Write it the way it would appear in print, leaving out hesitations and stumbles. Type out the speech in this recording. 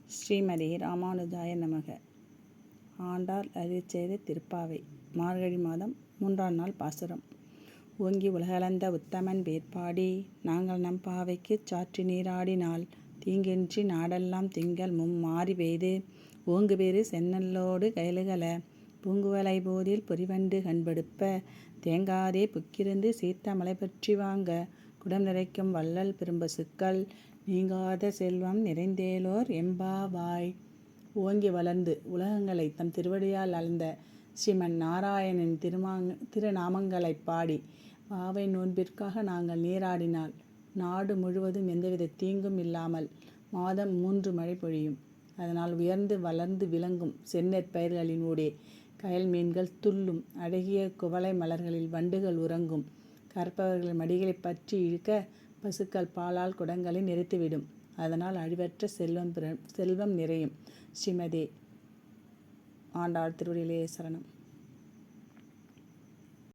ஸ்ரீமதி ராமானுஜாய நமக. ஆண்டாள் அருளிச்செய்த திருப்பாவை. மார்கழி மாதம் 3ஆம் நாள் பாசுரம். ஓங்கி உலகளந்த உத்தமன் பேர்பாடி நாங்கள் நம் பாவைக்குச் சாற்றி நீராடினால் தீங்கின்றி நாடெல்லாம் திங்கள் மாறி பெய்து ஓங்குபெரு செந்நெல்லோடு கயலுகல பூங்குவலை போதில் பொறிவண்டு கண்படுப்ப தேங்காதே புக்கிருந்து சீர்த்த மலை பற்றி வாங்க குடம் நிறைக்கும் வள்ளல் பெரும்பசுக்கள் நீங்காத செல்வம் நிறைந்தேலோர் எம்பாவாய். ஓங்கி வளர்ந்து உலகங்களை தம் திருவடியால் அளந்த ஸ்ரீமன் நாராயணன் திருநாமங்களைப் பாடி பாவை நோன்பிற்காக நாங்கள் நீராடினால் நாடு முழுவதும் எந்தவித தீங்கும் இல்லாமல் மாதம் 3 மழை பொழியும். அதனால் உயர்ந்து வளர்ந்து விளங்கும் செந்நெற் பயிர்களின் ஊடே கயல் மீன்கள் துள்ளும், அழகிய குவளை மலர்களில் வண்டுகள் உறங்கும், கற்பவர்கள் மடிகளை பற்றி இழுக்க பசுக்கள் பாலால் குடங்களை நிறைத்துவிடும். அதனால் அழிவற்ற செல்வம் நிறையும். ஸ்ரீமதி ஆண்டாள் திருவடிகளே சரணம்.